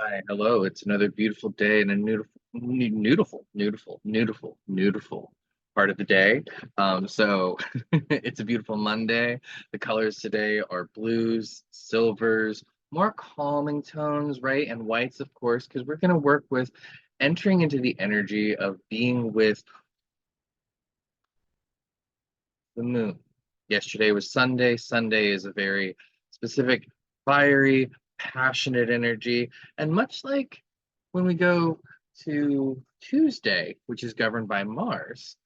Hi, hello. It's another beautiful day and a beautiful part of the day. So it's a beautiful Monday. The colors today are blues, silvers, more calming tones, right? And whites, of course, because we're going to work with entering into the energy of being with the moon. Yesterday was Sunday. Sunday is a very specific, fiery, passionate energy. And much like when we go to Tuesday, which is governed by Mars,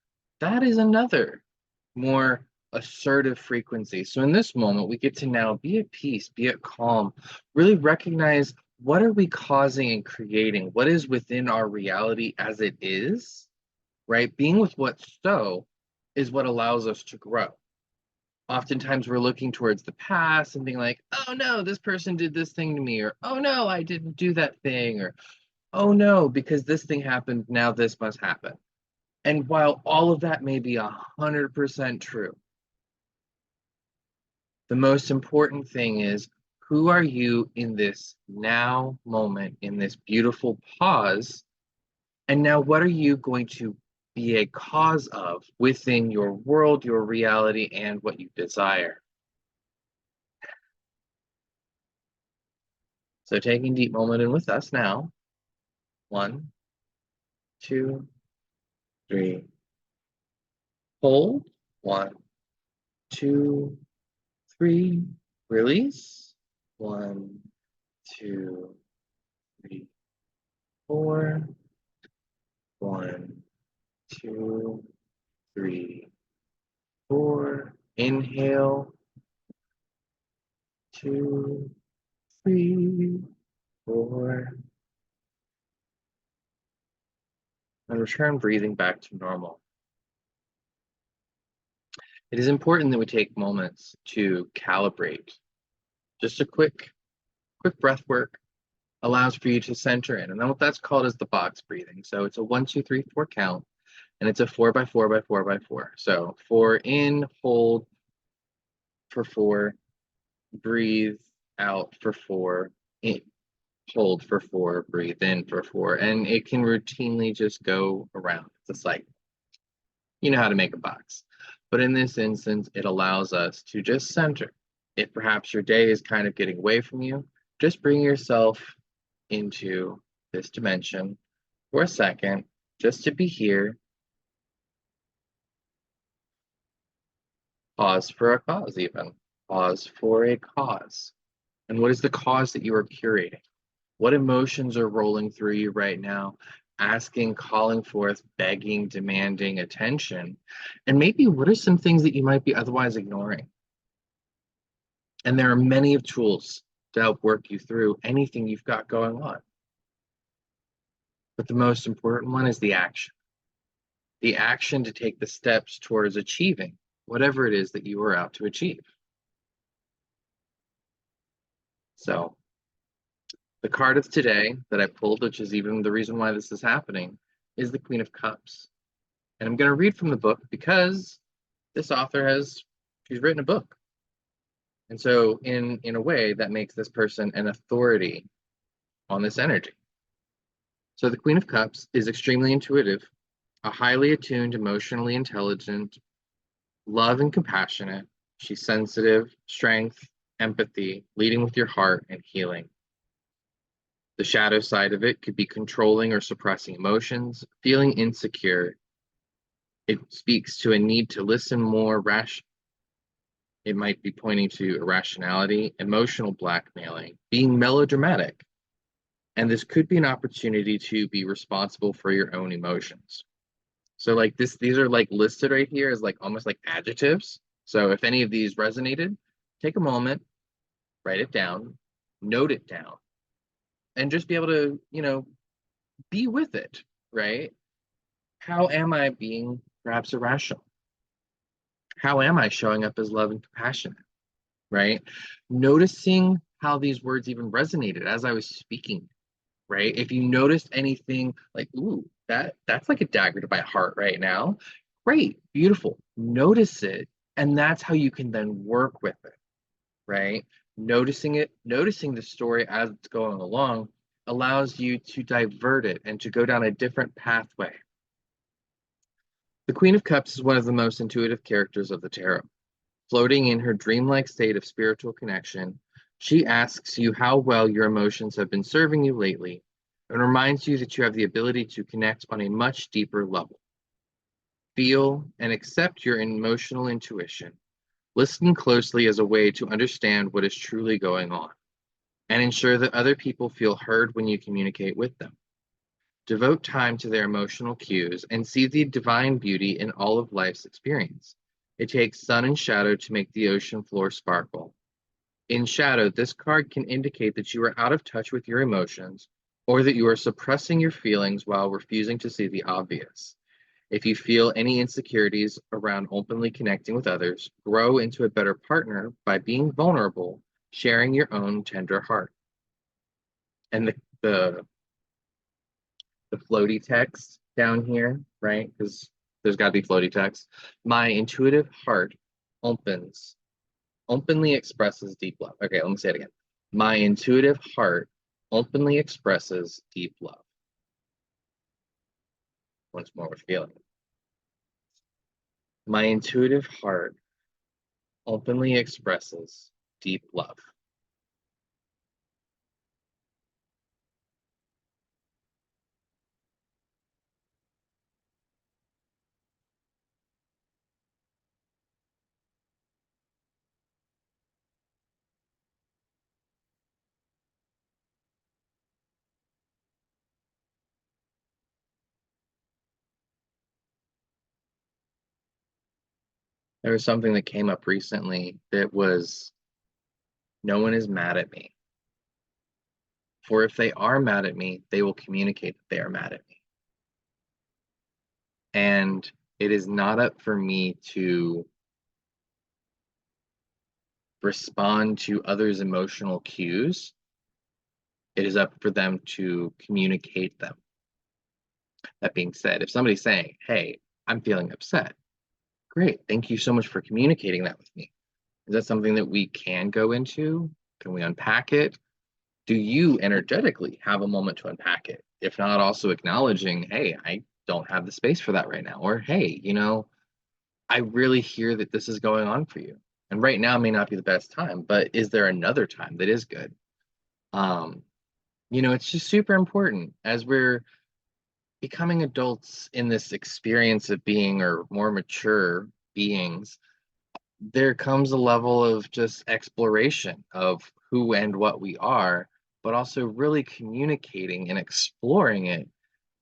that is another more assertive frequency. So in this moment, we get to now be at peace, be at calm, really recognize what are we causing and creating, what is within our reality as it is, right? Being with what's so is what allows us to grow. Oftentimes we're looking towards the past and being like, oh no, this person did this thing to me, or oh no, I didn't do that thing, or oh no, because this thing happened, now this must happen. And while all of that may be 100% true, the most important thing is who are you in this now moment, in this beautiful pause? And now, what are you going to be a cause of within your world, your reality, and what you desire? So, taking deep moment in with us now. One, two, three. Hold. One, two, three. Release. One, two, three, four. One, two, three, four. Inhale. Two, three, four. And return breathing back to normal. It is important that we take moments to calibrate. Just a quick breath work allows for you to center in. And then what that's called is the box breathing. So it's a 1, 2, 3, 4 count, and it's a 4 by 4 by 4 by 4. So 4 in, hold for 4, breathe out for 4, in, hold for 4, breathe in for 4. And it can routinely just go around. It's a cycle. You know how to make a box. But in this instance, it allows us to just center. If perhaps your day is kind of getting away from you, just bring yourself into this dimension for a second, just to be here. Pause for a cause, even. Pause for a cause. And what is the cause that you are curating? What emotions are rolling through you right now? Asking, calling forth, begging, demanding attention. And maybe what are some things that you might be otherwise ignoring? And there are many of tools to help work you through anything you've got going on. But the most important one is the action to take the steps towards achieving whatever it is that you are out to achieve. So the card of today that I pulled, which is even the reason why this is happening, is the Queen of Cups. And I'm going to read from the book because this author she's written a book. And so in a way that makes this person an authority on this energy. So the Queen of Cups is extremely intuitive, a highly attuned, emotionally intelligent, love and compassionate. She's sensitive, strength, empathy, leading with your heart, and healing. The shadow side of it could be controlling or suppressing emotions, feeling insecure. It speaks to a need to listen more It might be pointing to irrationality, emotional blackmailing, being melodramatic. And this could be an opportunity to be responsible for your own emotions. So like these are like listed right here as like almost like adjectives. So if any of these resonated, take a moment, write it down, note it down, and just be able to, be with it, right? How am I being perhaps irrational? How am I showing up as loving and compassionate, right? Noticing how these words even resonated as I was speaking, right? If you noticed anything like, ooh, that's like a dagger to my heart right now, great, beautiful. Notice it, and that's how you can then work with it, right? Noticing it, noticing the story as it's going along, allows you to divert it and to go down a different pathway. The Queen of Cups is one of the most intuitive characters of the tarot. Floating in her dreamlike state of spiritual connection, she asks you how well your emotions have been serving you lately and reminds you that you have the ability to connect on a much deeper level. Feel and accept your emotional intuition. Listen closely as a way to understand what is truly going on, and ensure that other people feel heard when you communicate with them. Devote time to their emotional cues and see the divine beauty in all of life's experience. It takes sun and shadow to make the ocean floor sparkle. In shadow, this card can indicate that you are out of touch with your emotions or that you are suppressing your feelings while refusing to see the obvious. If you feel any insecurities around openly connecting with others, grow into a better partner by being vulnerable, sharing your own tender heart. And the the floaty text down here, right? Because there's got to be floaty text. My intuitive heart openly expresses deep love. Okay, let me say it again. My intuitive heart openly expresses deep love. Once more with feeling. My intuitive heart openly expresses deep love. There was something that came up recently that was, no one is mad at me. For if they are mad at me, they will communicate that they are mad at me. And it is not up for me to respond to others' emotional cues. It is up for them to communicate them. That being said, if somebody's saying, hey, I'm feeling upset, great. Thank you so much for communicating that with me. Is that something that we can go into? Can we unpack it? Do you energetically have a moment to unpack it? If not, also acknowledging, hey, I don't have the space for that right now. Or, hey, I really hear that this is going on for you. And right now may not be the best time, but is there another time that is good? It's just super important as we're becoming adults in this experience of being or more mature beings. There comes a level of just exploration of who and what we are, but also really communicating and exploring it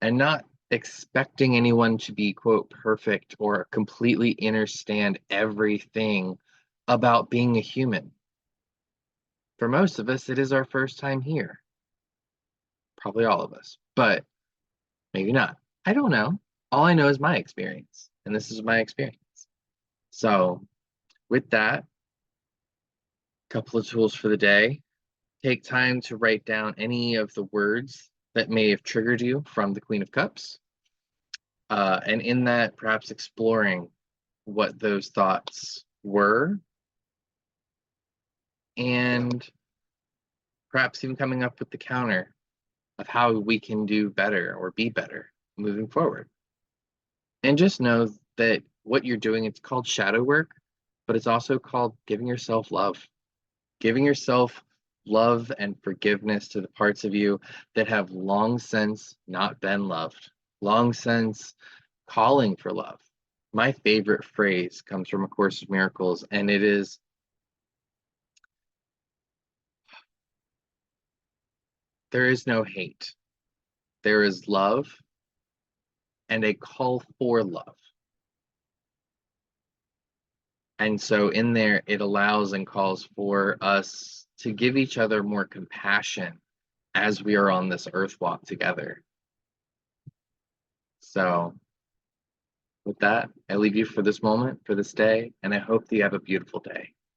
and not expecting anyone to be, quote, perfect or completely understand everything about being a human. For most of us, it is our first time here. Probably all of us, but maybe not. I don't know. All I know is my experience, and this is my experience. So, with that, couple of tools for the day. Take time to write down any of the words that may have triggered you from the Queen of Cups. And in that, perhaps exploring what those thoughts were, and perhaps even coming up with the counter of how we can do better or be better moving forward. And just know that what you're doing, it's called shadow work, but it's also called giving yourself love. Giving yourself love and forgiveness to the parts of you that have long since not been loved, long since calling for love. My favorite phrase comes from A Course of Miracles, and it is, there is no hate. There is love and a call for love. And so in there, it allows and calls for us to give each other more compassion as we are on this earth walk together. So with that, I leave you for this moment, for this day, and I hope that you have a beautiful day.